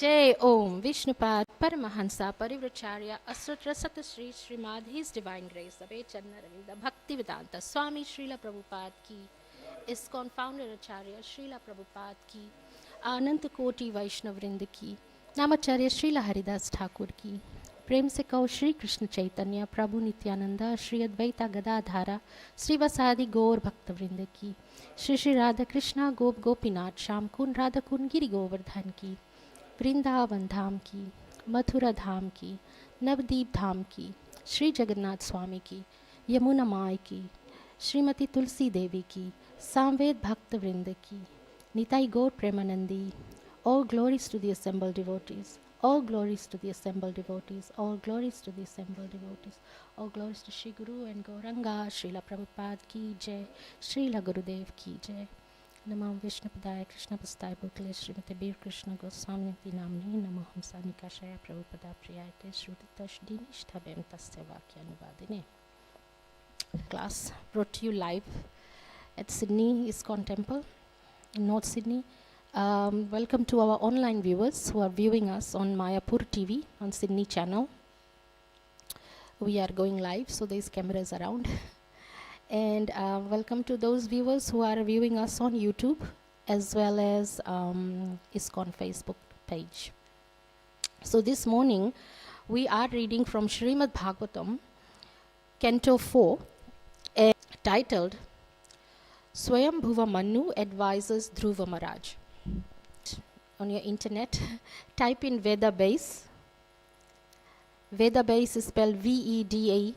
Jai Om Vishnupad Paramahansa Parivracharya Asutra Sata Sri Srimad His Divine Grace Abhay Channaravida Bhakti Vedanta Swami Srila Prabhupada Ki ISKCON Founder Acharya Srila Prabhupada Ki Anant Koti Vaishnav Vrinda Ki Namacharya Srila Haridas Thakur Ki प्रेम से कहो श्री कृष्ण चैतन्य प्रभु नित्यानंद श्री अद्वैता गदाधारा श्रीवासादि गौर भक्तवृंद की श्री श्री राधा कृष्णा गोप गोपीनाथ श्याम कुंड राधा कुंड गिरि गोवर्धन की वृंदावन धाम की मथुरा धाम की नवदीप धाम की श्री जगन्नाथ स्वामी की यमुना माई की श्रीमती तुलसी देवी की सामवेद भक्तवृंद की निताई गौर Premanandi. All glories to the assembled devotees. All glories to the assembled devotees. All glories to the assembled devotees. All glories to Shri Guru and Gauranga. Srila Prabhupada ki jai. Srila Gurudev ki jai. Namam Vishnupadaya Krishna Pastai Bhukle Srimati Bir Krishna Goswami Namni Namo Hamsa Nikashaya Prabhupada Priyate Shrutitash Dinishtabem Tasya Vakyanuvadine. Class brought to you live at Sydney ISKCON Temple in North Sydney. Welcome to our online viewers who are viewing us on Mayapur TV on Sydney channel. We are going live, so there's cameras around. And welcome to those viewers who are viewing us on YouTube as well as ISKCON Facebook page. So this morning we are reading from Srimad Bhagavatam, Canto 4, titled Swayambhuva Manu Advises Dhruva Maharaj. On your internet, type in Veda Base. Veda Base is spelled Vedabase.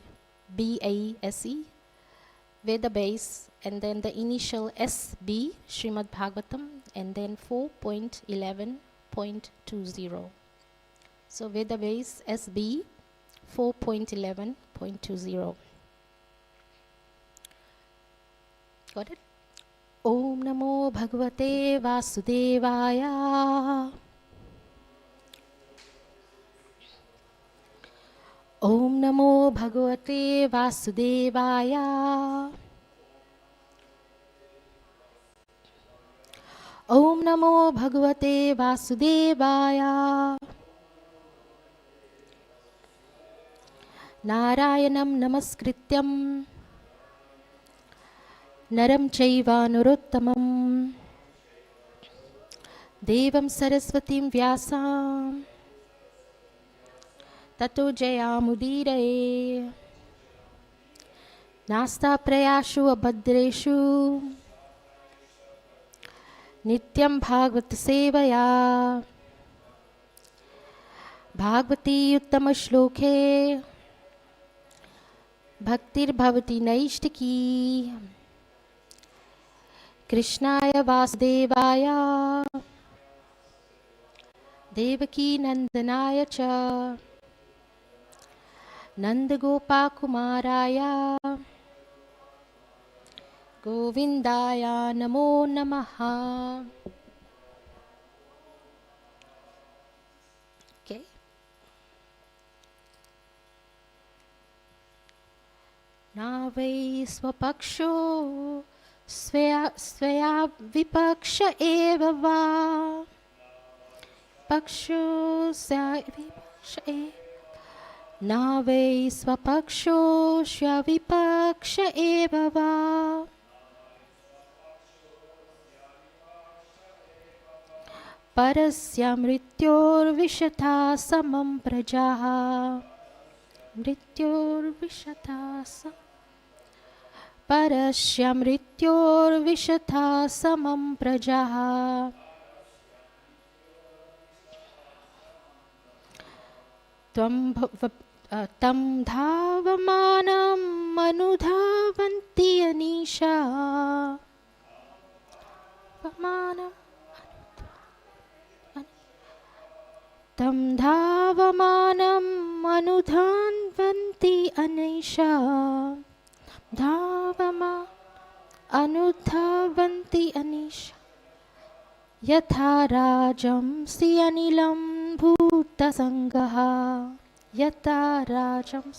Veda Base, and then the initial SB, Srimad Bhagavatam, and then 4.11.20. So Veda Base SB 4.11.20. Got it? Om Namo Bhagavate Vasudevaya. Om Namo Bhagavate Vasudevaya. Om Namo Bhagavate Vasudevaya. Narayanam Namaskrityam Naram Chaiva Narottamam Devam Saraswatim Vyasam Tato Jayamudire Nasta Prayashu Abhadreshu Nityam Bhagavata Sevaya Bhagavati Uttama Shloke Bhaktir Bhavati Naishtaki Krishnaya Vasudevaya Devaki Nandanaya Cha Nandagopa Kumaraya Govindaya Namo Namaha. Okay. Navai swapaksho Svaya vipaksha eva va Paksho svaya vipaksha eva Nave svapaksho svaya vipaksha eva va Parasya mrityor vishatha samam prajaha Mrityor vishatha samam Parasya mrityor vishatha samam prajaha Tam dhavamanam anudhavanti anisha Tam dhavamanam anudhavanti anisha Dhavama anudhavanti anisha Yatha rajam si anilam bhuta sangaha Yatha rajam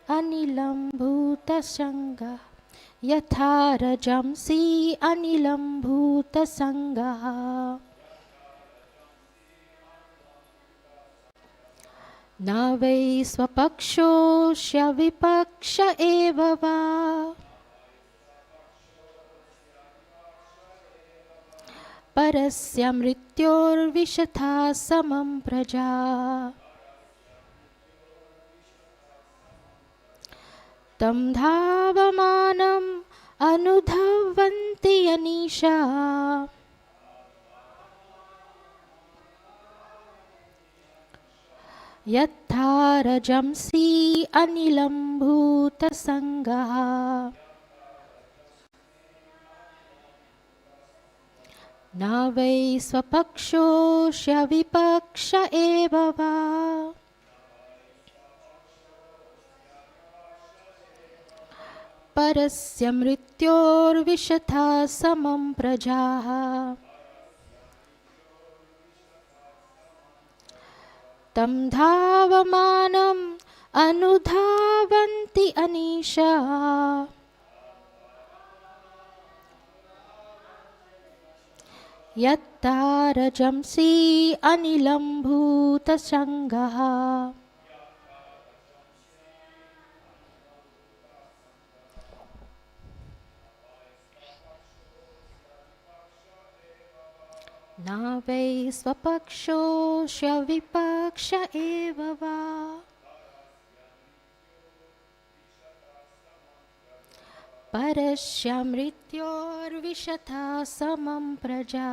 anilam bhuta sangaha Yatha rajam si anilam bhuta sangaha न वै स्वपक्षोऽस्य विपक्ष एव वा परस्य मृत्योर्विशथा समं प्रजा तं धावमानम् अनुधावन्ति अनीशा यथा रजंसि अनिलं भूतसङ्गः न वै स्वपक्षोऽस्य विपक्ष एव वा परस्य मृत्योर्विशथा समं प्रजाः तं धावमानम् अनुधावन्ति अनीशा यत्ता रजंसि अनिलं भूतसङ्गः न वै स्वपक्षोऽस्य विपक्ष एव वा परस्य मृत्योर्विशथा समं प्रजा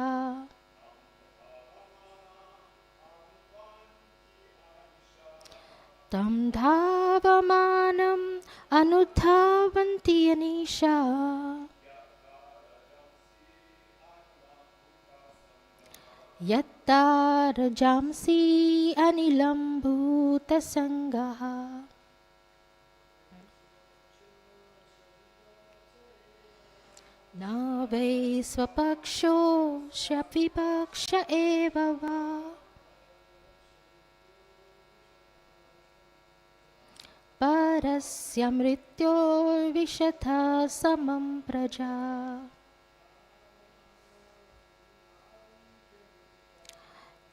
तं धावमानम् अनुधावन्ति अनीशा यत्ता रजांसि अनिलं भूतसङ्गः न वै स्वपक्षोऽस्य विपक्ष एव वा परस्य मृत्योर्विशथा समं प्रजा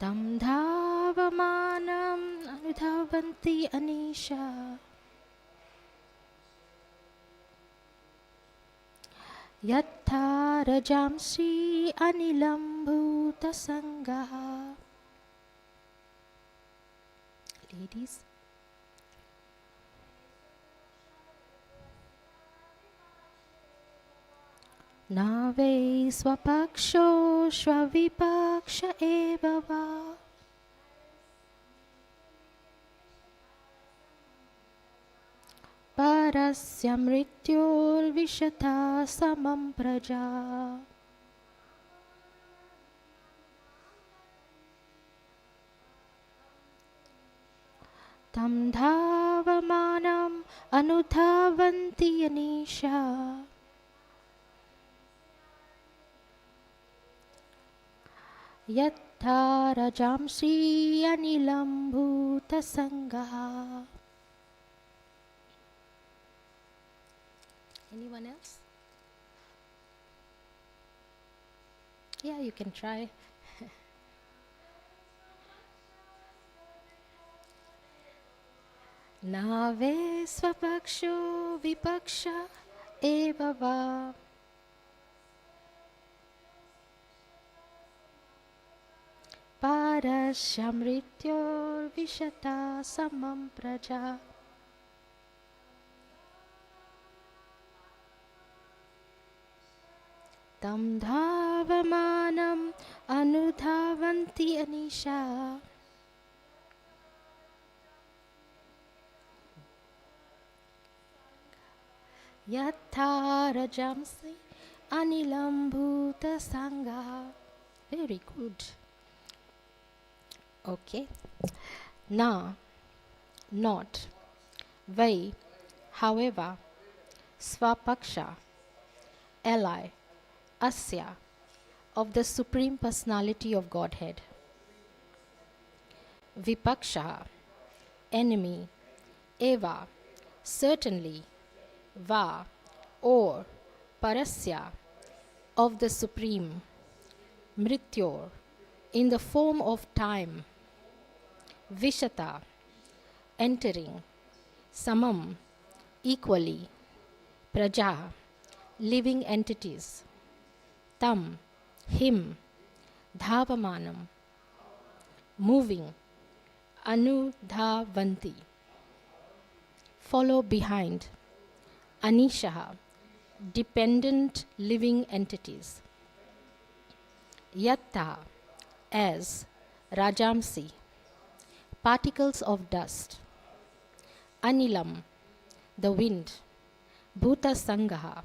तं धावमानम् अनुधावन्ति अनीशा यथा रजांसि अनिलं भूतसङ्गः Ladies, न वै स्वपक्षोऽस्य विपक्ष एव वा परस्य मृत्योर्विशथा समं प्रजा तं धावमानम् अनुधावन्ति अनीशा यथा रजांसि अनिलं भूतसङ्गः Anyone else? Yeah, you can try. न वै स्वपक्षो विपक्ष एव वा परस्य मृत्योर्विशथा समं प्रजा तं धावमानम् अनुधावन्ति अनीशा यथा रजांसि अनिलं भूतसङ्गः Very good. Okay. Na, not. Vai, however. Swapaksha, ally. Asya, of the Supreme Personality of Godhead. Vipaksha, enemy. Eva, certainly. Va, or. Parasya, of the Supreme. Mrityor, in the form of time. Vishata, entering, samam, equally, praja, living entities, tam, him, dhavamanam, moving, anudhavanti, follow behind, anishaha, dependent living entities, yatta, as, rajamsi, particles of dust, anilam, the wind, bhuta sangaha,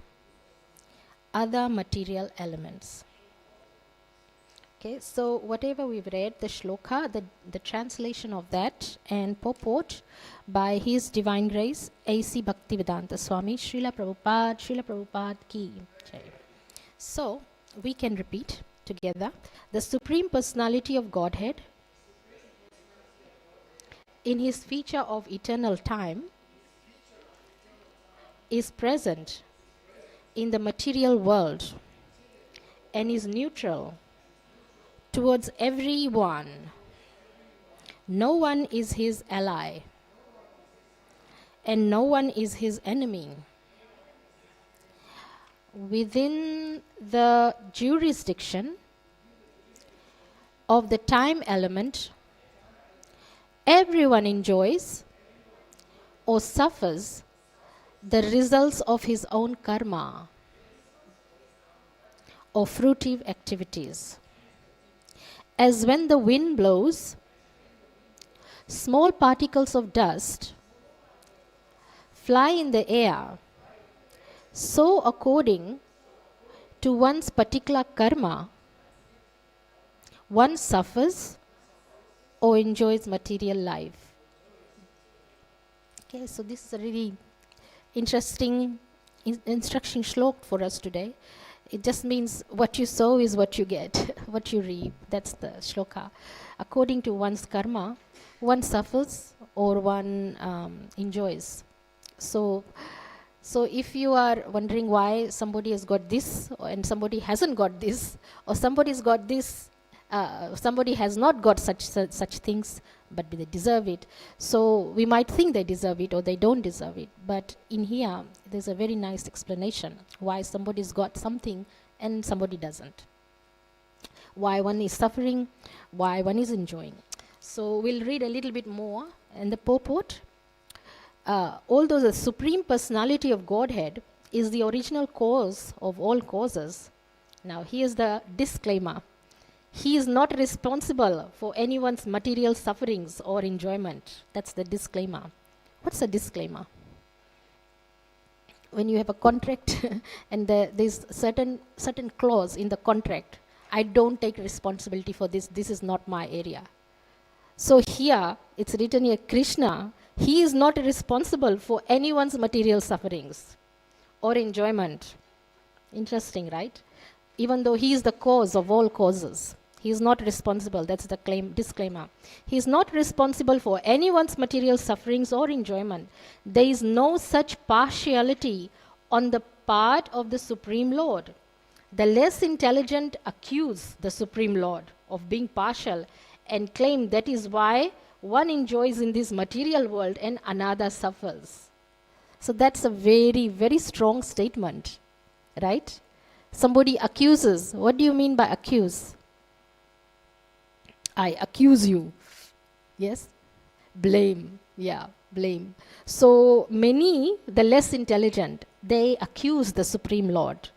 other material elements. Okay, so whatever we've read, the shloka, the translation of that and purport by His Divine Grace, A.C. Bhaktivedanta Swami, Srila Prabhupada ki jai. So, we can repeat together. The Supreme Personality of Godhead, in His feature of eternal time, is present in the material world and is neutral towards everyone. No one is His ally and no one is His enemy. Within the jurisdiction of the time element, everyone enjoys or suffers the results of his own karma or fruitive activities. As when the wind blows, small particles of dust fly in the air, so according to one's particular karma, one suffers or enjoys material life. Okay, so this is a really interesting instruction shlok for us today. It just means what you sow is what you get, what you reap. That's the shloka. According to one's karma, one suffers or one enjoys. So if you are wondering why somebody has got this and somebody hasn't got this, or somebody's got this, somebody has not got such things, but they deserve it. So we might think they deserve it or they don't deserve it. But in here, there's a very nice explanation why somebody's got something and somebody doesn't. Why one is suffering, why one is enjoying. So we'll read a little bit more in the purport. Although the Supreme Personality of Godhead is the original cause of all causes. Now here's the disclaimer. He is not responsible for anyone's material sufferings or enjoyment. That's the disclaimer. What's a disclaimer? When you have a contract and there's certain clause in the contract, I don't take responsibility for this. This is not my area. So here, it's written here, Krishna, he is not responsible for anyone's material sufferings or enjoyment. Interesting, right? Even though he is the cause of all causes. He is not responsible. That's the disclaimer. He is not responsible for anyone's material sufferings or enjoyment. There is no such partiality on the part of the Supreme Lord. The less intelligent accuse the Supreme Lord of being partial and claim that is why one enjoys in this material world and another suffers. So that's a very, very strong statement, right? Somebody accuses. What do you mean by accuse? I accuse you. Yes? Blame. Yeah, blame. So many, the less intelligent, they accuse the Supreme Lord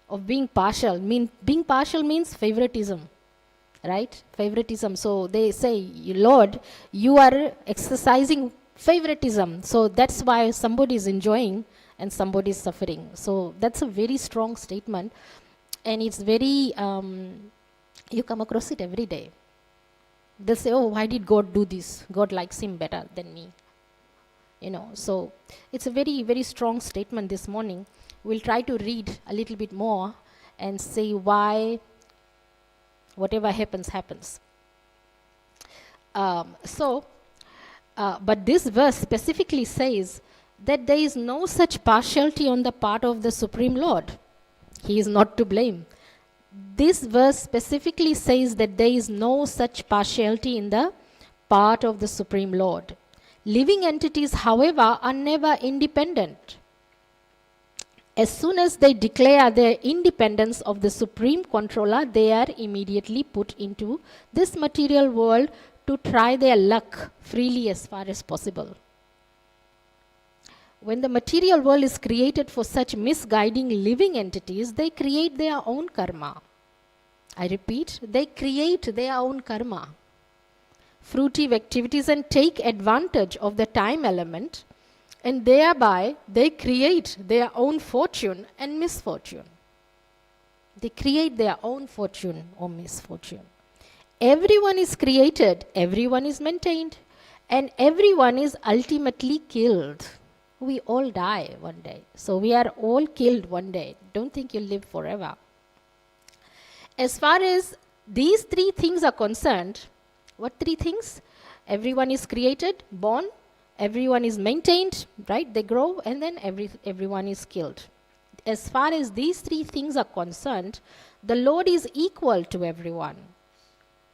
of being partial. Being partial means favoritism. Right? Favoritism. So they say, Lord, you are exercising favoritism. So that's why somebody is enjoying and somebody is suffering. So that's a very strong statement. And it's very, you come across it every day. They'll say, oh, why did God do this? God likes him better than me. You know, so it's a very, very strong statement this morning. We'll try to read a little bit more and say why whatever happens, happens. But this verse specifically says that there is no such partiality on the part of the Supreme Lord. He is not to blame. This verse specifically says that there is no such partiality in the part of the Supreme Lord. Living entities, however, are never independent. As soon as they declare their independence of the supreme controller, they are immediately put into this material world to try their luck freely as far as possible. When the material world is created for such misguiding living entities, they create their own karma. I repeat, they create their own karma, fruitive activities, and take advantage of the time element, and thereby they create their own fortune and misfortune. They create their own fortune or misfortune. Everyone is created, everyone is maintained, and everyone is ultimately killed. We all die one day. So we are all killed one day. Don't think you'll live forever. As far as these three things are concerned, what three things? Everyone is created, born, everyone is maintained, right? They grow, and then everyone is killed. As far as these three things are concerned, the Lord is equal to everyone.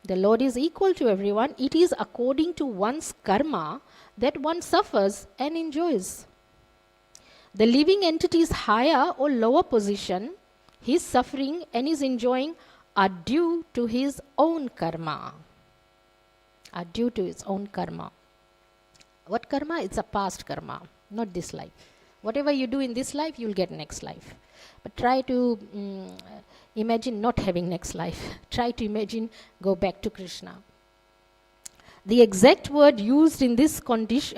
The Lord is equal to everyone. It is according to one's karma that one suffers and enjoys. The living entity's higher or lower position, his suffering and his enjoying are due to his own karma. Are due to his own karma. What karma? It's a past karma, not this life. Whatever you do in this life, you'll get next life. But try to imagine not having next life. Try to imagine go back to Krishna. The exact word used in this connection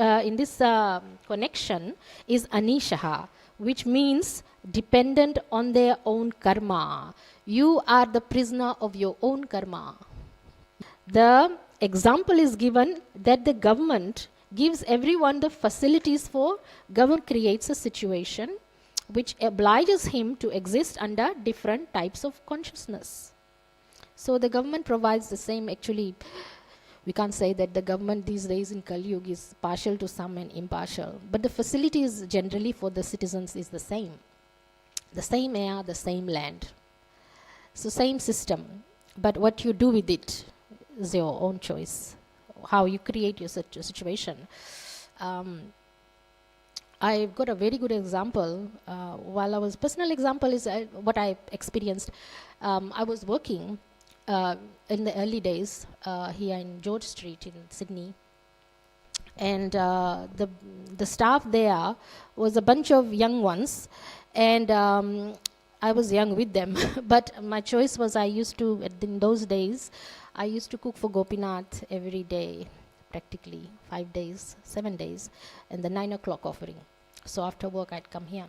is anishaha, which means dependent on their own karma. You are the prisoner of your own karma. The example is given that the government gives everyone the facilities for, government creates a situation which obliges him to exist under different types of consciousness. So the government provides the same, actually, we can't say that the government these days in Kali Yuga is partial to some and impartial, but the facilities generally for the citizens is the same. The same air, the same land. So same system, but what you do with it is your own choice. How you create your situation. I've got a very good example. Personal example is what I experienced. I was working in the early days here in George Street in Sydney, and the staff there was a bunch of young ones, and I was young with them. But my choice was, in those days, I used to cook for Gopinath every day, practically 5 days, 7 days, and the 9 o'clock offering. So after work, I'd come here.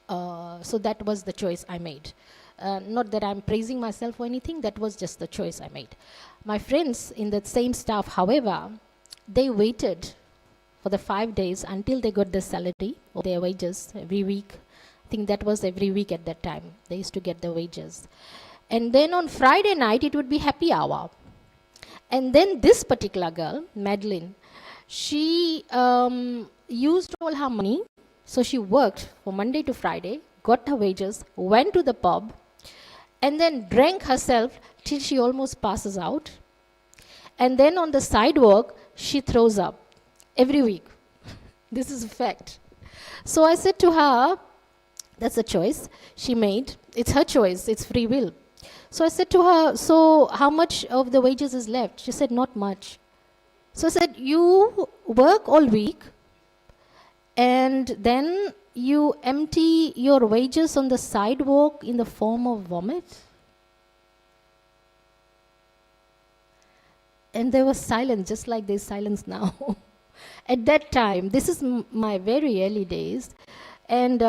So that was the choice I made. Not that I'm praising myself or anything, that was just the choice I made. My friends in that same staff, however, they waited for the 5 days until they got their salary or their wages every week. I think that was every week at that time. They used to get the wages. And then on Friday night, it would be happy hour. And then this particular girl, Madeline, she used all her money. So she worked for Monday to Friday, got her wages, went to the pub, and then drank herself till she almost passes out. And then on the sidewalk, she throws up every week. This is a fact. So I said to her, that's a choice she made. It's her choice. It's free will. So I said to her, so how much of the wages is left? She said, not much. So I said, you work all week and then you empty your wages on the sidewalk in the form of vomit? And there was silence, just like there's silence now. At that time, this is my very early days, and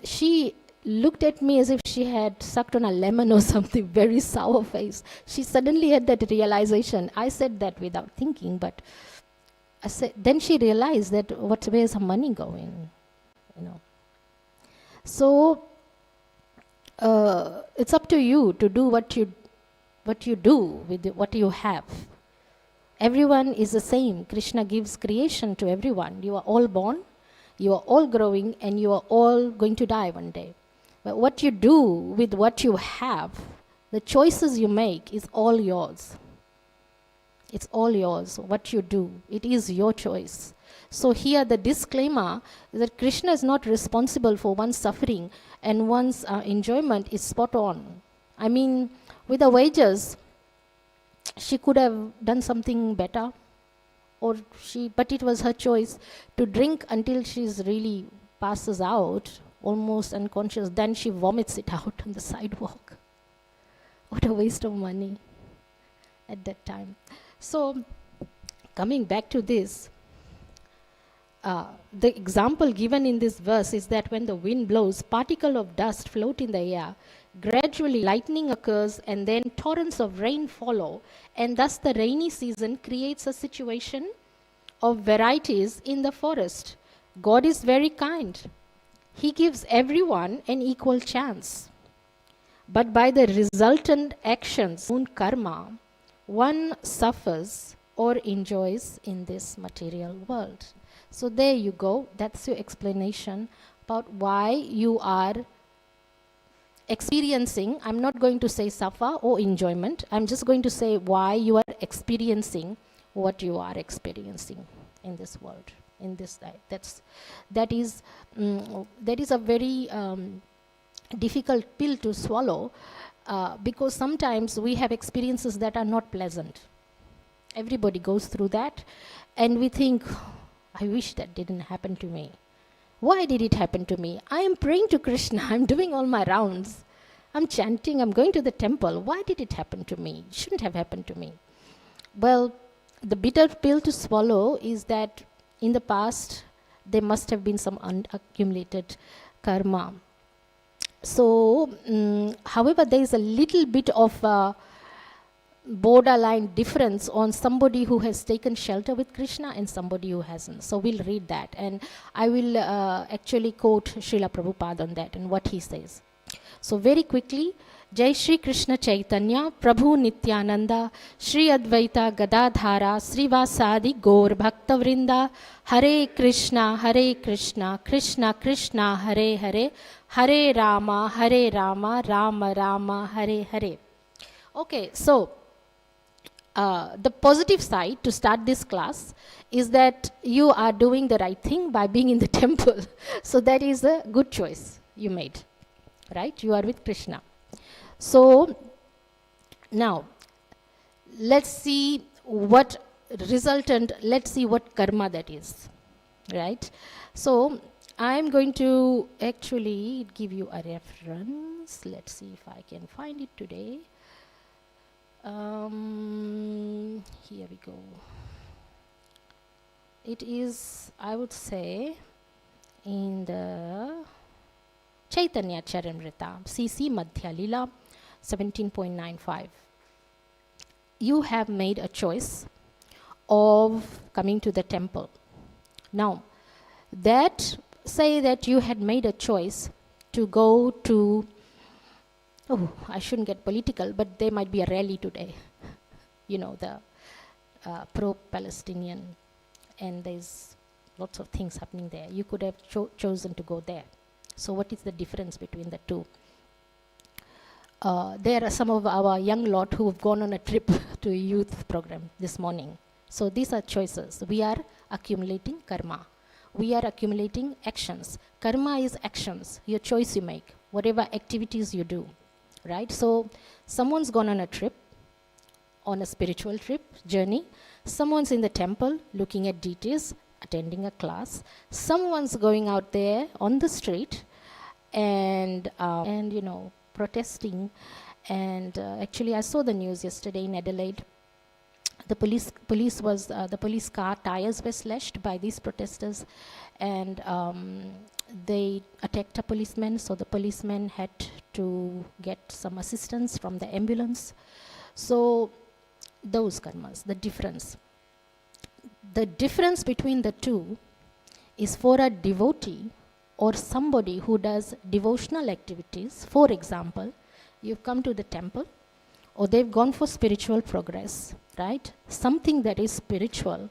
she looked at me as if she had sucked on a lemon or something, very sour face. She suddenly had that realization. I said that without thinking, but I said, then she realized that where's her money going, So it's up to you to do what you do with what you have. Everyone is the same. Krishna gives creation to everyone. You are all born, you are all growing, and you are all going to die one day. But what you do with what you have, the choices you make, is all yours. It's all yours, what you do. It is your choice. So here the disclaimer is that Krishna is not responsible for one's suffering, and one's enjoyment is spot on. I mean, with the wages, she could have done something better, but it was her choice to drink until she's really passes out, almost unconscious. Then she vomits it out on the sidewalk. What a waste of money at that time. So, coming back to this, the example given in this verse is that when the wind blows, particles of dust float in the air, gradually lightning occurs, and then torrents of rain follow, and thus the rainy season creates a situation of varieties in the forest. God is very kind. He gives everyone an equal chance. But by the resultant actions, own karma, one suffers or enjoys in this material world. So there you go. That's your explanation about why you are experiencing. I'm not going to say suffer or enjoyment. I'm just going to say why you are experiencing what you are experiencing in this world. In this life. That is a very difficult pill to swallow, because sometimes we have experiences that are not pleasant. Everybody goes through that, and we think, I wish that didn't happen to me. Why did it happen to me? I am praying to Krishna, I'm doing all my rounds, I'm chanting, I'm going to the temple. Why did it happen to me? It shouldn't have happened to me. Well, the bitter pill to swallow is that in the past, there must have been some unaccumulated karma. So, however, there is a little bit of borderline difference on somebody who has taken shelter with Krishna and somebody who hasn't. So we'll read that, and I will actually quote Srila Prabhupada on that and what he says. So very quickly, Jai Shri Krishna Chaitanya, Prabhu Nityananda, Shri Advaita Gadadhara, Srivasadi Gaur Bhaktavrinda, Hare Krishna, Krishna Krishna, Hare Hare, Hare Rama, Rama Rama, Hare Hare. Okay, so the positive side to start this class is that you are doing the right thing by being in the temple. So that is a good choice you made, right? You are with Krishna. So now let's see what resultant, let's see what karma that is, right? So I'm going to actually give you a reference. Let's see if I can find it today. Here we go. It is, I would say, in the Chaitanya Charamrita, CC Madhya Lila 17.95. You have made a choice of coming to the temple. Now, say that you had made a choice to go to, I shouldn't get political, but there might be a rally today. You know, the pro-Palestinian, and there's lots of things happening there. You could have chosen to go there. So what is the difference between the two? There are some of our young lot who have gone on a trip to a youth program this morning. So these are choices. We are accumulating karma. We are accumulating actions. Karma is actions, your choice you make, whatever activities you do, right? So someone's gone on a trip, on a spiritual trip, journey. Someone's in the temple looking at deities, attending a class. Someone's going out there on the street and you know, protesting. And actually I saw the news yesterday in Adelaide. The police car tires were slashed by these protesters, and they attacked a policeman, so the policeman had to get some assistance from the ambulance. So those karmas, the difference between the two is for a devotee or somebody who does devotional activities. For example, you've come to the temple, or they've gone for spiritual progress, right? Something that is spiritual,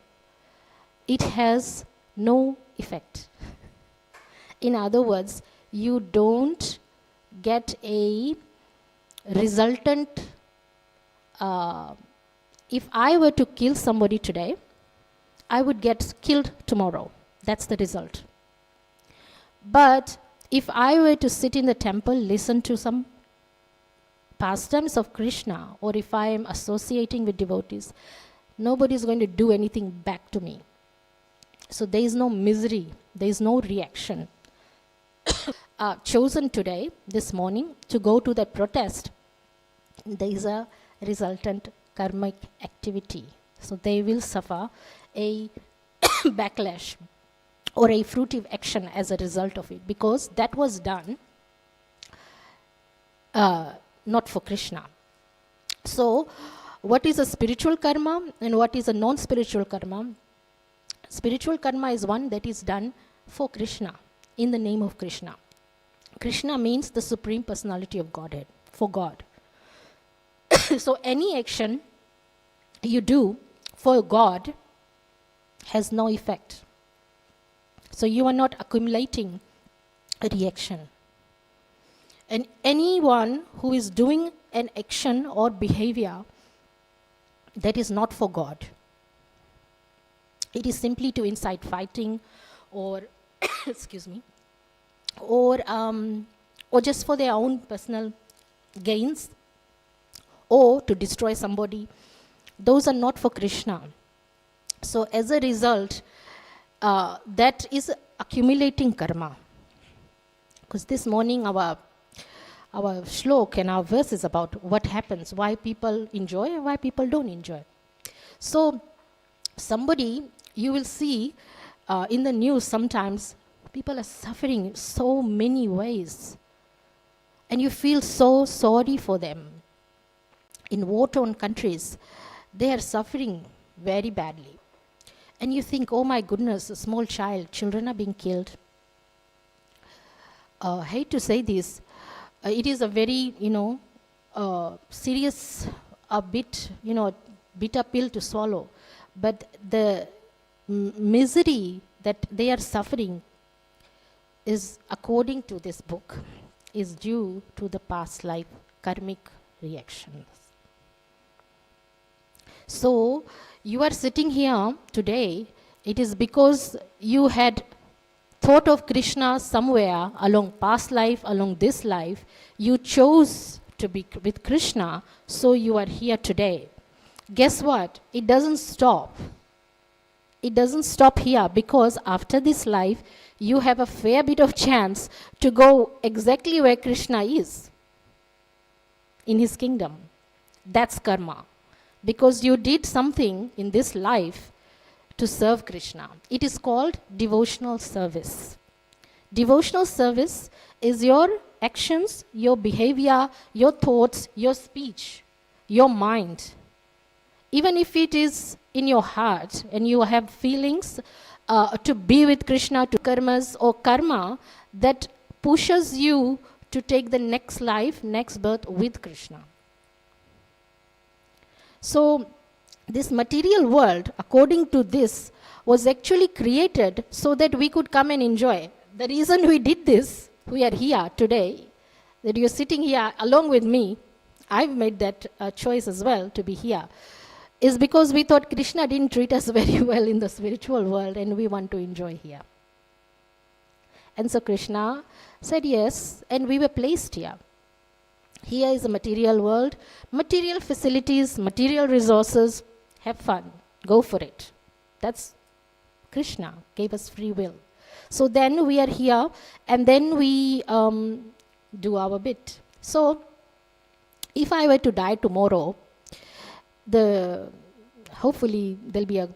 it has no effect. In other words, you don't get a resultant if I were to kill somebody today, I would get killed tomorrow. That's the result. But if I were to sit in the temple, listen to some pastimes of Krishna, or if I am associating with devotees, nobody is going to do anything back to me. So there is no misery, there is no reaction. Chosen today, this morning, to go to that protest, there is a resultant karmic activity. So they will suffer a backlash or a fruitive action as a result of it, because that was done not for Krishna. So what is a spiritual karma and what is a non-spiritual karma? Spiritual karma is one that is done for Krishna, in the name of Krishna. Krishna means the Supreme Personality of Godhead, for God. So any action you do for God has no effect. So you are not accumulating a reaction. And anyone who is doing an action or behavior that is not for God, it is simply to incite fighting or excuse me, or just for their own personal gains, or to destroy somebody, those are not for Krishna. So as a result, that is accumulating karma. Because this morning our shlok and our verse is about what happens, why people enjoy and why people don't enjoy. So somebody, you will see in the news sometimes, people are suffering in so many ways. And you feel so sorry for them. In war-torn countries, they are suffering very badly. And you think, oh my goodness, a small child, children are being killed. I hate to say this, it is a very, serious, bitter pill to swallow. But the misery that they are suffering is, according to this book, is due to the past life karmic reactions. So you are sitting here today, it is because you had thought of Krishna somewhere along past life, along this life. You chose to be with Krishna, so you are here today. Guess what? It doesn't stop. It doesn't stop here, because after this life, you have a fair bit of chance to go exactly where Krishna is, in his kingdom. That's karma. Because you did something in this life to serve Krishna. It is called devotional service. Devotional service is your actions, your behavior, your thoughts, your speech, your mind. Even if it is in your heart and you have feelings to be with Krishna, to karmas or karma that pushes you to take the next life, next birth with Krishna. So this material world, according to this, was actually created so that we could come and enjoy. The reason we did this, we are here today, that you're sitting here along with me, I've made that choice as well to be here, is because we thought Krishna didn't treat us very well in the spiritual world and we want to enjoy here. And so Krishna said yes, and we were placed here. Here is a material world, material facilities, material resources. Have fun, go for it. That's Krishna gave us free will. So then we are here, and then we do our bit. So if I were to die tomorrow, hopefully there'll be a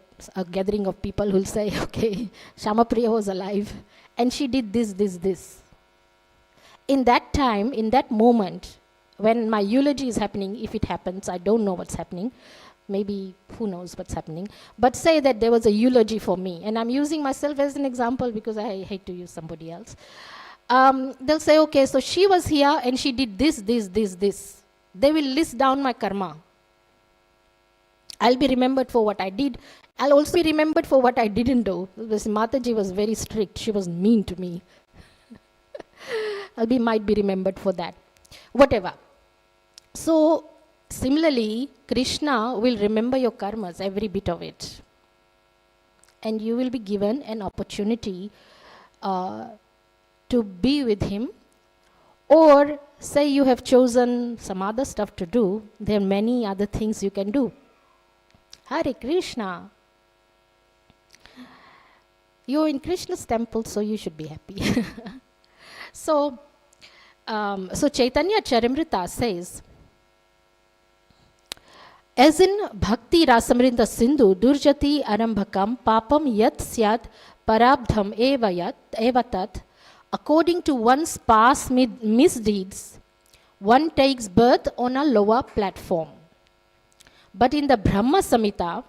gathering of people who'll say, okay, Syamapriya was alive, and she did this. In that time, in that moment, when my eulogy is happening, if it happens, I don't know what's happening. Maybe, who knows what's happening. But say that there was a eulogy for me. And I'm using myself as an example because I hate to use somebody else. They'll say, okay, so she was here and she did this. They will list down my karma. I'll be remembered for what I did. I'll also be remembered for what I didn't do. This Mataji was very strict. She was mean to me. Might be remembered for that. Whatever. So Similarly, Krishna will remember your karmas, every bit of it. And you will be given an opportunity to be with him. Or say you have chosen some other stuff to do, there are many other things you can do. Hare Krishna. You're in Krishna's temple, so you should be happy. So Chaitanya Charamrita says, as in Bhakti Rasamrinda Sindhu Durjati Arambhakam Papam Yat Syat Parabdham Eva Tat, according to one's past misdeeds, one takes birth on a lower platform. But in the Brahma Samhita,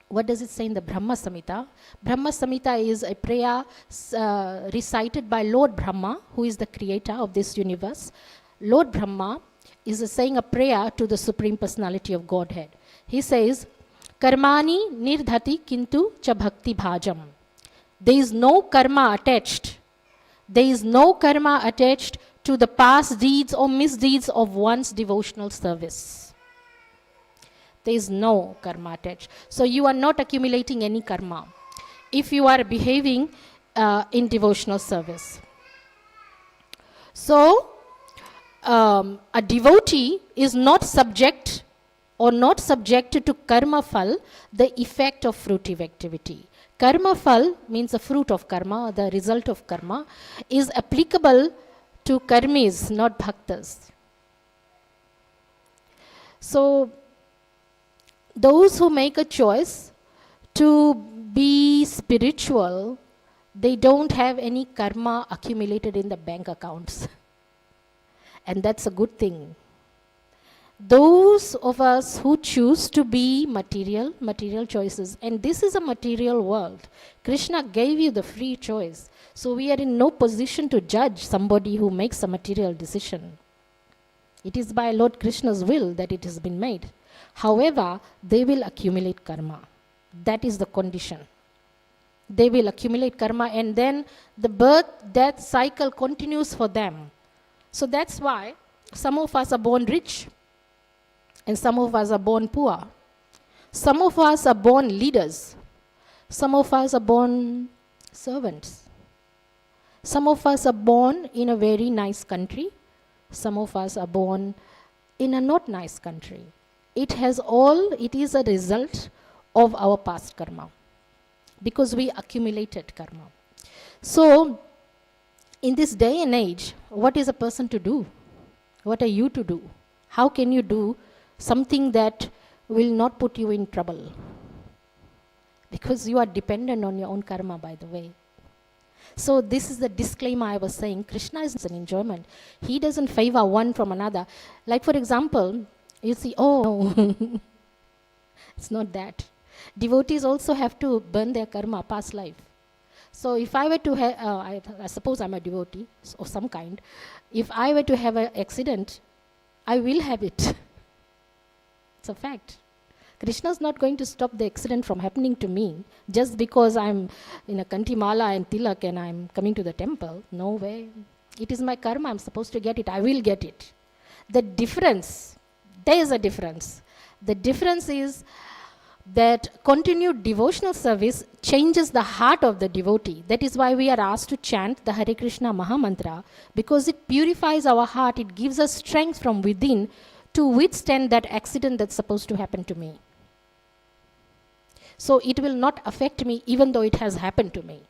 what does it say in the Brahma Samhita? Brahma Samhita is a prayer recited by Lord Brahma, who is the creator of this universe. Lord Brahma is saying a prayer to the Supreme Personality of Godhead. He says, Karmani nirdhati kintu cha bhakti bhajam. There is no karma attached. There is no karma attached to the past deeds or misdeeds of one's devotional service. There is no karma attached. So you are not accumulating any karma if you are behaving in devotional service. So a devotee is not subject or not subjected to karma phal, the effect of fruitive activity. Karma phal means the fruit of karma, or the result of karma, is applicable to karmis, not bhaktas. So those who make a choice to be spiritual, they don't have any karma accumulated in the bank accounts. And that's a good thing. Those of us who choose to be material choices, and this is a material world. Krishna gave you the free choice. So we are in no position to judge somebody who makes a material decision. It is by Lord Krishna's will that it has been made. However, they will accumulate karma. That is the condition. They will accumulate karma, and then the birth-death cycle continues for them. So that's why some of us are born rich, and some of us are born poor. Some of us are born leaders. Some of us are born servants. Some of us are born in a very nice country. Some of us are born in a not nice country. It is a result of our past karma, because we accumulated karma. So in this day and age, what is a person to do? What are you to do? How can you do something that will not put you in trouble? Because you are dependent on your own karma, by the way. So this is the disclaimer I was saying. Krishna is an enjoyment. He doesn't favor one from another. Like, for example, you see, it's not that. Devotees also have to burn their karma, past life. So if I were to have, I suppose I'm a devotee of some kind. If I were to have an accident, I will have it. It's a fact. Krishna is not going to stop the accident from happening to me just because I'm in a kantimala and tilak and I'm coming to the temple. No way. It is my karma. I'm supposed to get it. I will get it. The difference, there is a difference. The difference is that continued devotional service changes the heart of the devotee. That is why we are asked to chant the Hare Krishna Maha Mantra, because it purifies our heart. It gives us strength from within to withstand that accident that's supposed to happen to me. So it will not affect me even though it has happened to me.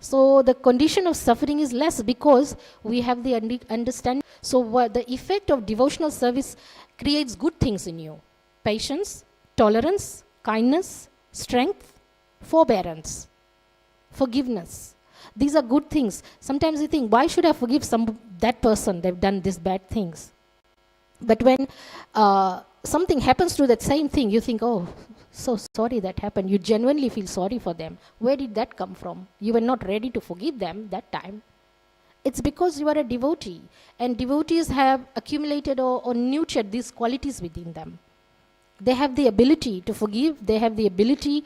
So the condition of suffering is less because we have the understanding. So the effect of devotional service creates good things in you. Patience, tolerance, kindness, strength, forbearance, forgiveness. These are good things. Sometimes you think, why should I forgive that person? They've done these bad things. But when something happens to that same thing, you think, oh, so sorry that happened. You genuinely feel sorry for them. Where did that come from? You were not ready to forgive them that time. It's because you are a devotee. And devotees have accumulated or nurtured these qualities within them. They have the ability to forgive. They have the ability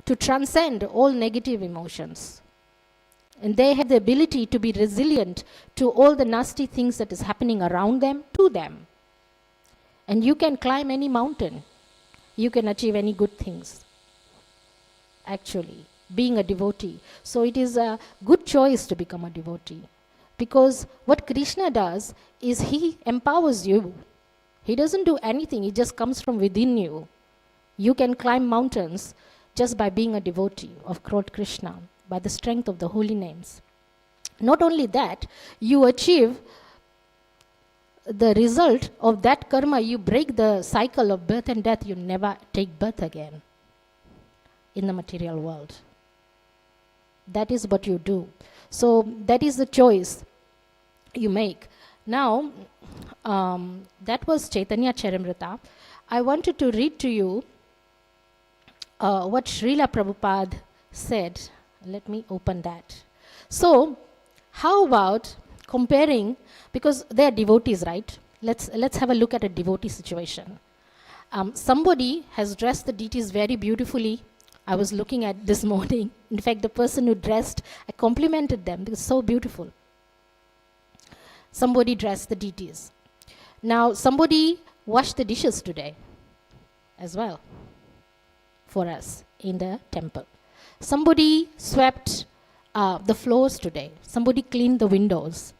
to transcend all negative emotions. And they have the ability to be resilient to all the nasty things that is happening around them, to them. And you can climb any mountain. You can achieve any good things, actually, being a devotee. So it is a good choice to become a devotee. Because what Krishna does is he empowers you. He doesn't do anything, it just comes from within you. You can climb mountains just by being a devotee of Lord Krishna, by the strength of the holy names. Not only that, you achieve the result of that karma, you break the cycle of birth and death, you never take birth again in the material world. That is what you do. So that is the choice you make. Now, that was Chaitanya Charitamrita. I wanted to read to you what Srila Prabhupada said. Let me open that. So, how about comparing, because they are devotees, right? Let's have a look at a devotee situation. Somebody has dressed the deities very beautifully. I was looking at this morning. In fact, the person who dressed, I complimented them because so beautiful. Somebody dressed the deities. Now, somebody washed the dishes today as well for us in the temple. Somebody swept the floors today. Somebody cleaned the windows.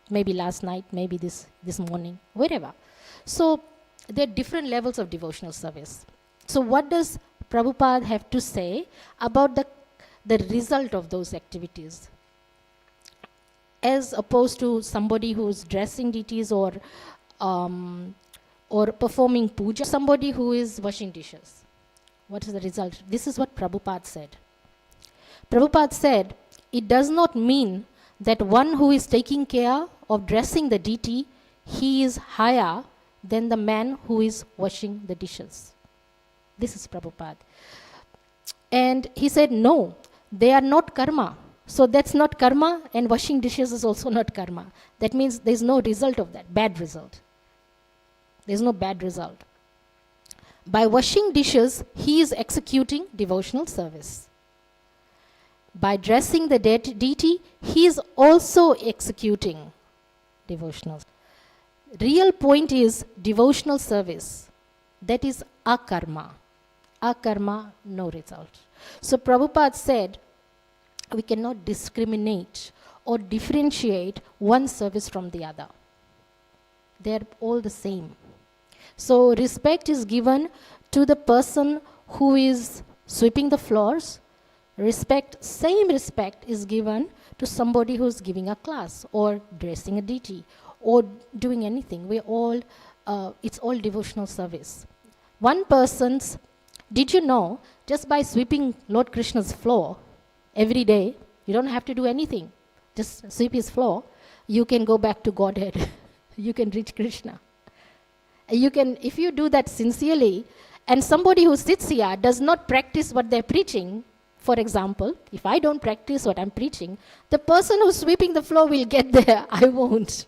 Maybe last night, maybe this morning, wherever. So there are different levels of devotional service. So what does Prabhupada have to say about the result of those activities, as opposed to somebody who's dressing deities or performing puja, somebody who is washing dishes? What is the result? This is what Prabhupada said. Prabhupada said, it does not mean that one who is taking care of dressing the deity, he is higher than the man who is washing the dishes. This is Prabhupada. And he said, no, they are not karma. So that's not karma, and washing dishes is also not karma. That means there's no result of that, bad result. There's no bad result. By washing dishes, he is executing devotional service. By dressing the deity, he is also executing devotional. Real point is devotional service. That is akarma. Akarma, no result. So Prabhupada said, we cannot discriminate or differentiate one service from the other. They're all the same. So respect is given to the person who is sweeping the floors. Same respect is given to somebody who's giving a class or dressing a deity or doing anything. It's all devotional service. One person's, did you know, just by sweeping Lord Krishna's floor every day, you don't have to do anything. Just sweep his floor, you can go back to Godhead. You can reach Krishna. You can, if you do that sincerely, and somebody who sits here does not practice what they're preaching, for example, if I don't practice what I'm preaching, the person who's sweeping the floor will get there, I won't.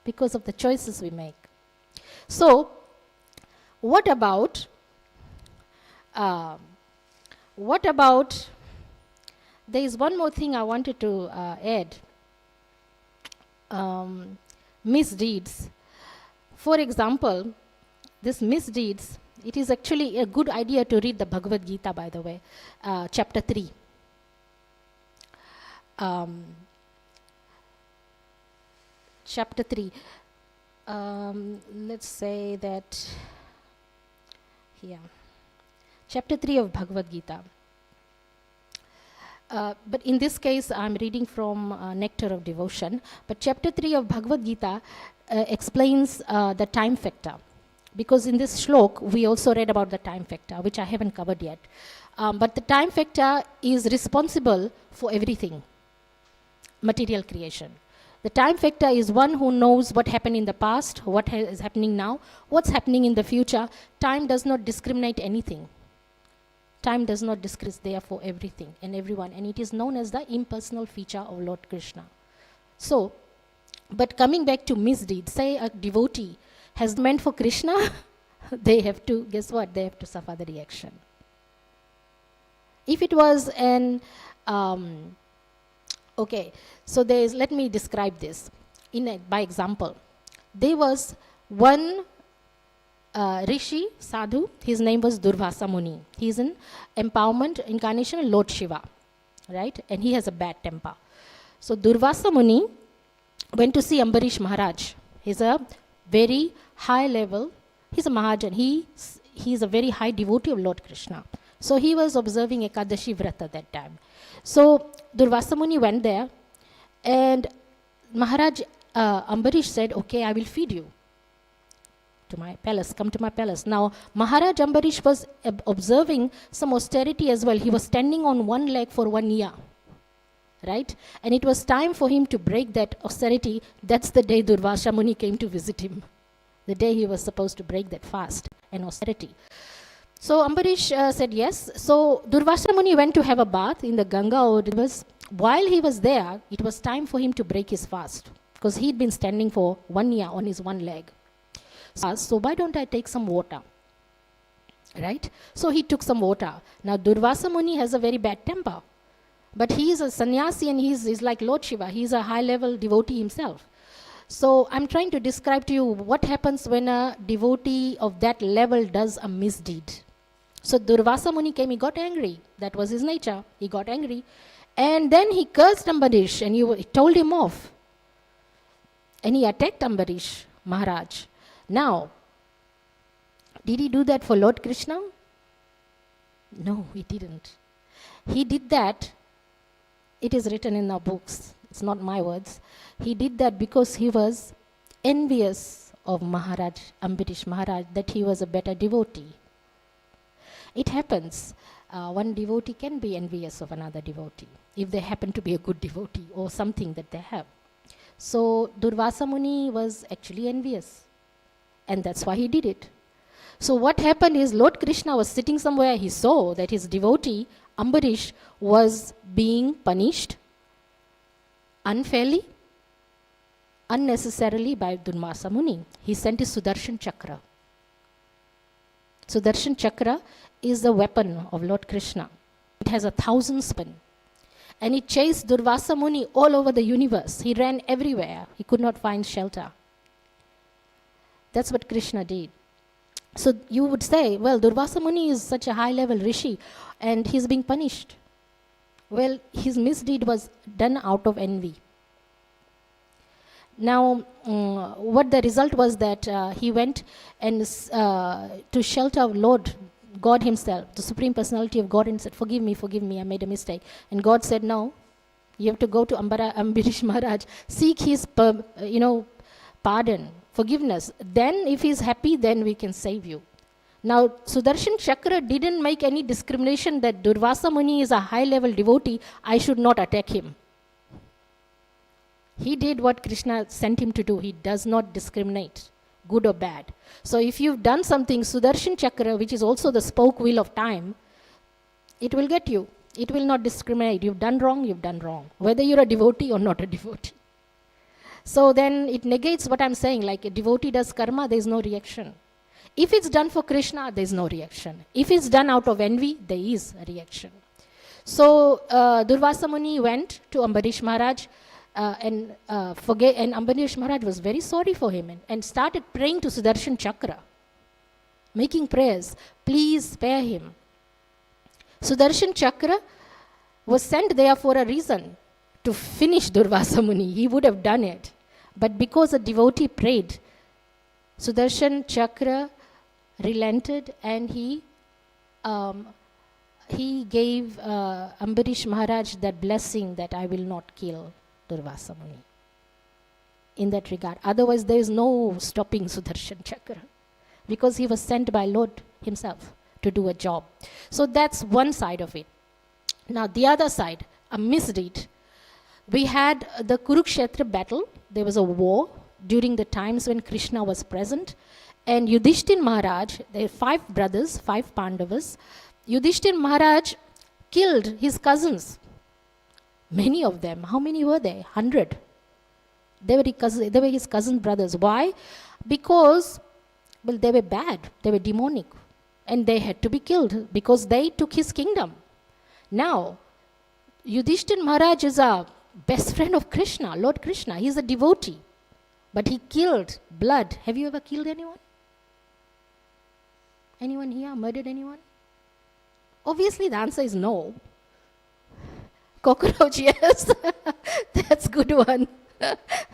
Because of the choices we make. So, what about, there is one more thing I wanted to add. Misdeeds. For example, this misdeeds, it is actually a good idea to read the Bhagavad Gita, by the way, chapter 3. Chapter 3. Let's say that here. Chapter 3 of Bhagavad Gita. But in this case, I'm reading from Nectar of Devotion. But chapter 3 of Bhagavad Gita explains the time factor. Because in this shlok, we also read about the time factor, which I haven't covered yet. But the time factor is responsible for everything, material creation. The time factor is one who knows what happened in the past, what is happening now, what's happening in the future. Time does not discriminate anything. Time does not discriminate, therefore, everything and everyone. And it is known as the impersonal feature of Lord Krishna. So, but coming back to misdeeds, say a devotee has meant for Krishna, they have to, guess what? They have to suffer the reaction. If it was an, okay, so let me describe this. by example. There was one Rishi, Sadhu, his name was Durvasa Muni. He's an empowerment incarnation of Lord Shiva, right? And he has a bad temper. So Durvasa Muni went to see Ambarish Maharaj. He's a very high level, he's a Mahajan. He's a very high devotee of Lord Krishna. So he was observing Ekadashi Vrata that time. So Durvasa Muni went there, and Maharaj Ambarish said, okay, I will feed you to my palace, come to my palace. Now, Maharaj Ambarish was observing some austerity as well. He was standing on one leg for 1 year, right? And it was time for him to break that austerity. That's the day Durvasa Muni came to visit him, the day he was supposed to break that fast and austerity. So Ambarish said yes. So Durvasa Muni went to have a bath in the Ganga or rivers. While he was there, it was time for him to break his fast, because he'd been standing for 1 year on his one leg. So why don't I take some water? Right? So he took some water. Now Durvasa Muni has a very bad temper, but he is a sannyasi and he's like Lord Shiva. He's a high level devotee himself. So I'm trying to describe to you what happens when a devotee of that level does a misdeed. So Durvasa Muni came, he got angry. That was his nature. He got angry. And then he cursed Ambarish and he told him off. And he attacked Ambarish Maharaj. Now, did he do that for Lord Krishna? No, he didn't. He did that, it is written in our books, it's not my words. He did that because he was envious of Maharaj, Ambarish Maharaj, that he was a better devotee. It happens, one devotee can be envious of another devotee, if they happen to be a good devotee or something that they have. So Durvasa Muni was actually envious. And that's why he did it. So what happened is Lord Krishna was sitting somewhere. He saw that his devotee, Ambarish, was being punished unfairly, unnecessarily by Durvasa Muni. He sent his Sudarshan Chakra. Sudarshan Chakra is the weapon of Lord Krishna. It has 1,000 spin. And it chased Durvasa Muni all over the universe. He ran everywhere. He could not find shelter. That's what Krishna did. So you would say, well, Durvasa Muni is such a high-level rishi and he's being punished. Well, his misdeed was done out of envy. Now, what the result was that he went and to shelter of Lord God himself, the Supreme Personality of God, and said, forgive me, I made a mistake. And God said, no, you have to go to Ambarish Maharaj, seek his pardon, forgiveness. Then if he's happy, then we can save you. Now, Sudarshan Chakra didn't make any discrimination that Durvasa Muni is a high-level devotee, I should not attack him. He did what Krishna sent him to do. He does not discriminate, good or bad. So if you've done something, Sudarshan Chakra, which is also the spoke wheel of time, it will get you. It will not discriminate. You've done wrong, whether you're a devotee or not a devotee. So then it negates what I'm saying, like a devotee does karma, there is no reaction. If it's done for Krishna, there is no reaction. If it's done out of envy, there is a reaction. So Durvasa Muni went to Ambarish Maharaj and Ambarish Maharaj was very sorry for him and started praying to Sudarshan Chakra, making prayers, please spare him. Sudarshan Chakra was sent there for a reason, to finish Durvasa Muni. He would have done it. But because a devotee prayed, Sudarshan Chakra relented and he gave Ambarish Maharaj that blessing that I will not kill Durvasa Muni. In that regard. Otherwise, there is no stopping Sudarshan Chakra, because he was sent by Lord himself to do a job. So that's one side of it. Now the other side, a misdeed. We had the Kurukshetra battle. There was a war during the times when Krishna was present. And Yudhishthir Maharaj, there are 5 brothers, 5 Pandavas. Yudhishthir Maharaj killed his cousins. Many of them. How many were there? 100. They were his cousin brothers. Why? Because, well, they were bad. They were demonic. And they had to be killed because they took his kingdom. Now, Yudhishthir Maharaj is a best friend of Krishna, Lord Krishna. He is a devotee. But he killed blood. Have you ever killed anyone? Anyone here murdered anyone? Obviously, the answer is no. Cockroach, yes. That's good one.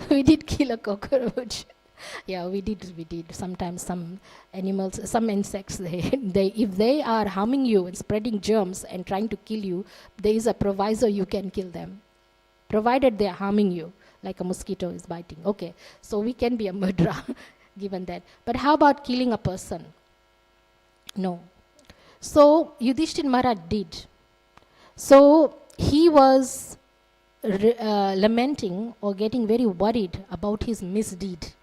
We did kill a cockroach. Yeah, we did. Sometimes some animals, some insects, if they are harming you and spreading germs and trying to kill you, there is a proviso you can kill them, provided they are harming you, like a mosquito is biting. Okay, so we can be a murderer, given that. But how about killing a person? No. So Yudhishthir Maharaj did. So he was lamenting or getting very worried about his misdeed.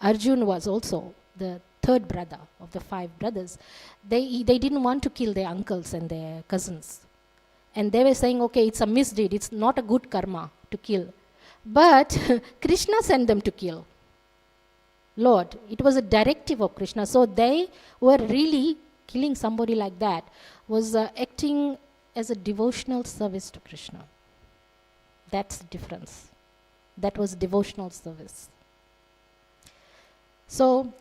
Arjun was also the third brother of the 5 brothers. They didn't want to kill their uncles and their cousins. And they were saying, okay, it's a misdeed, it's not a good karma to kill. But Krishna sent them to kill. Lord, it was a directive of Krishna. So they were really killing somebody like that, was acting as a devotional service to Krishna. That's the difference. That was devotional service. So,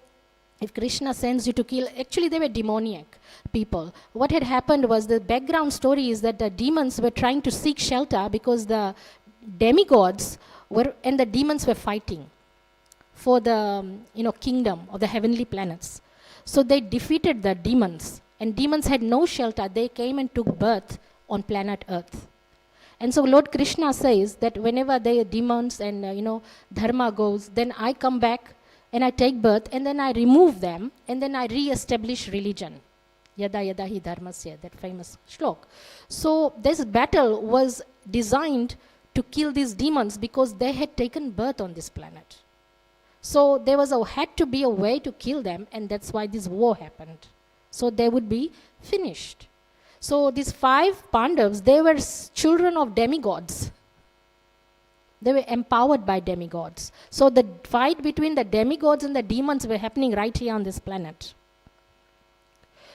if Krishna sends you to kill, actually they were demoniac people. What had happened was, the background story is that the demons were trying to seek shelter because the demigods were, and the demons were fighting for the kingdom of the heavenly planets. So they defeated the demons, and demons had no shelter. They came and took birth on planet Earth. And so Lord Krishna says that whenever they are demons and dharma goes, then I come back and I take birth, and then I remove them, and then I re-establish religion. Yada yada hi dharmasya, that famous shlok. So this battle was designed to kill these demons because they had taken birth on this planet. So there had to be a way to kill them, and that's why this war happened. So they would be finished. So these 5 Pandavas, they were children of demigods. They were empowered by demigods. So the fight between the demigods and the demons were happening right here on this planet.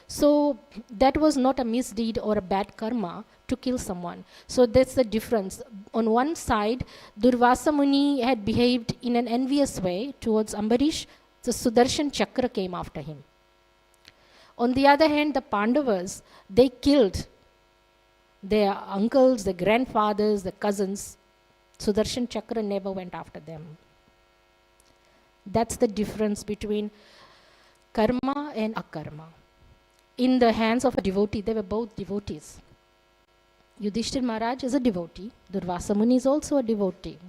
So that was not a misdeed or a bad karma to kill someone. So that's the difference. On one side, Durvasa Muni had behaved in an envious way towards Ambarish. The Sudarshan Chakra came after him. On the other hand, the Pandavas, they killed their uncles, their grandfathers, their cousins. Sudarshan Chakra never went after them. That's the difference between karma and akarma. In the hands of a devotee, they were both devotees. Yudhishthir Maharaj is a devotee. Durvasa Muni is also a devotee.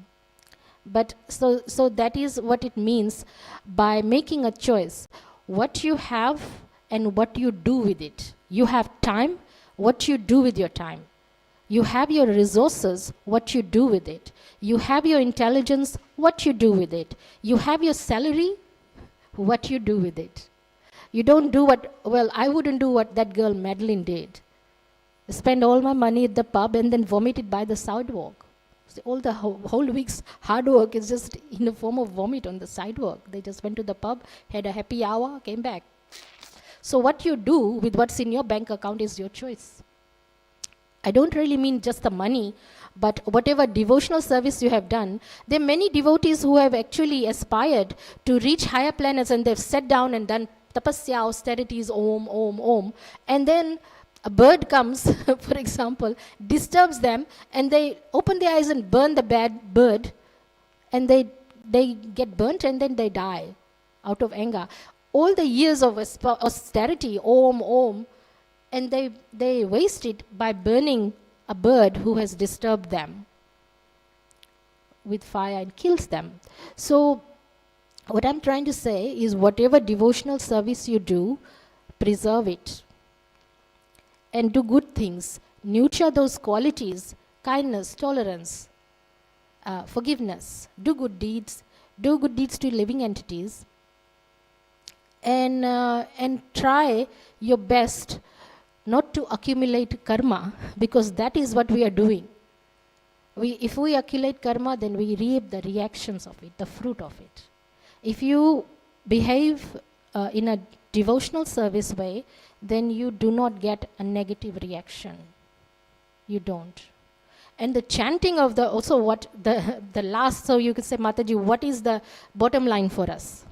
But so that is what it means by making a choice. What you have and what you do with it. You have time, what you do with your time. You have your resources, what you do with it. You have your intelligence, what you do with it. You have your salary, what you do with it. You don't do I wouldn't do what that girl Madeline did. Spend all my money at the pub and then vomit it by the sidewalk. So all the whole week's hard work is just in the form of vomit on the sidewalk. They just went to the pub, had a happy hour, came back. So what you do with what's in your bank account is your choice. I don't really mean just the money, but whatever devotional service you have done. There are many devotees who have actually aspired to reach higher planets, and they've sat down and done tapasya, austerities, om, om, om. And then a bird comes, for example, disturbs them, and they open their eyes and burn the bad bird, and they get burnt, and then they die out of anger. All the years of austerity, om, om, and they waste it by burning a bird who has disturbed them with fire and kills them. So what I'm trying to say is, whatever devotional service you do, preserve it and do good things. Nurture those qualities: kindness, tolerance, forgiveness. Do good deeds to living entities, and try your best not to accumulate karma, because that is what we are doing. If we accumulate karma, then we reap the reactions of it, the fruit of it. If you behave in a devotional service way, then you do not get a negative reaction. You don't. And the chanting of the, also what the last, so you could say, Mataji, what is the bottom line for us?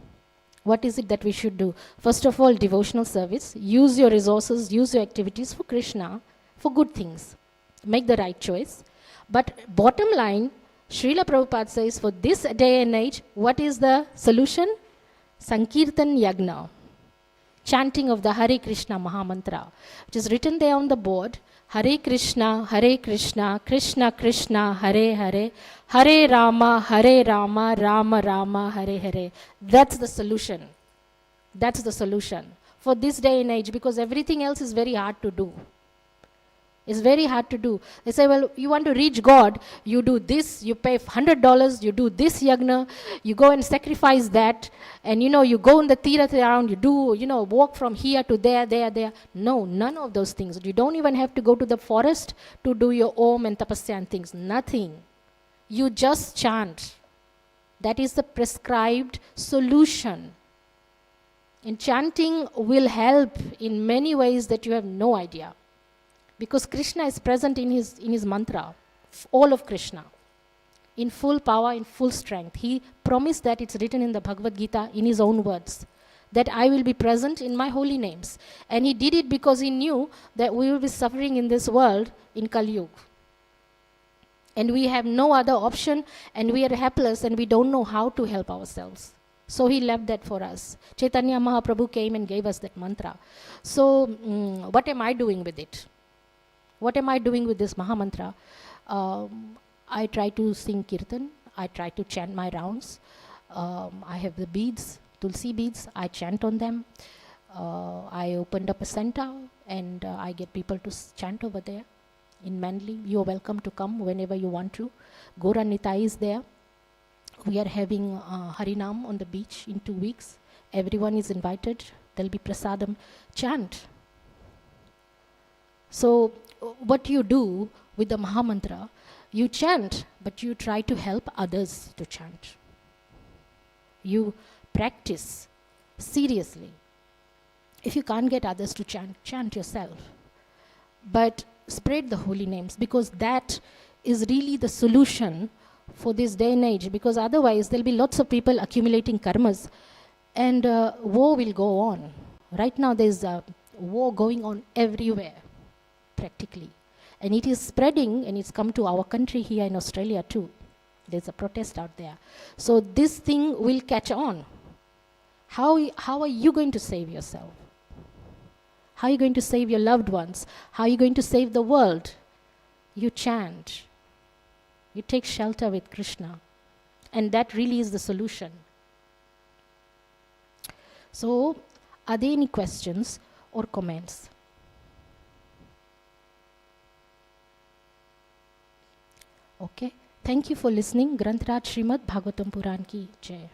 What is it that we should do? First of all, devotional service. Use your resources, use your activities for Krishna, for good things. Make the right choice. But bottom line, Srila Prabhupada says, for this day and age, what is the solution? Sankirtan Yagna. Chanting of the Hare Krishna Mahamantra, which is written there on the board. Hare Krishna, Krishna Krishna, Hare Hare, Hare Rama, Rama Rama, Hare Hare. That's the solution. That's the solution for this day and age, because everything else is very hard to do. It's very hard to do. They say, well, you want to reach God, you do this, you pay $100, you do this yagna, you go and sacrifice that, and you go in the tirath around, you do, walk from here to there. No, none of those things. You don't even have to go to the forest to do your om and tapasya and things. Nothing. You just chant. That is the prescribed solution. And chanting will help in many ways that you have no idea. Because Krishna is present in his mantra, all of Krishna, in full power, in full strength. He promised that, it's written in the Bhagavad Gita in his own words, that I will be present in my holy names. And he did it because he knew that we will be suffering in this world in Kali Yuga. And we have no other option, and we are helpless, and we don't know how to help ourselves. So he left that for us. Chaitanya Mahaprabhu came and gave us that mantra. So what am I doing with it? What am I doing with this Mahamantra? I try to sing kirtan. I try to chant my rounds. I have the beads, tulsi beads. I chant on them. I opened up a center, and I get people to chant over there in Manly. You're welcome to come whenever you want to. Gora Nitai is there. We are having Harinam on the beach in 2 weeks. Everyone is invited. There'll be prasadam. Chant. So what you do with the Mahamantra, you chant, but you try to help others to chant. You practice seriously. If you can't get others to chant, chant yourself. But spread the holy names, because that is really the solution for this day and age, because otherwise there'll be lots of people accumulating karmas, and war will go on. Right now there's a war going on everywhere, practically. And it is spreading, and it's come to our country here in Australia too. There's a protest out there. So this thing will catch on. How are you going to save yourself? How are you going to save your loved ones? How are you going to save the world? You chant. You take shelter with Krishna. And that really is the solution. So, are there any questions or comments? Okay. Thank you for listening. Granth Raj Srimad Bhagavatam Puran ki Jai.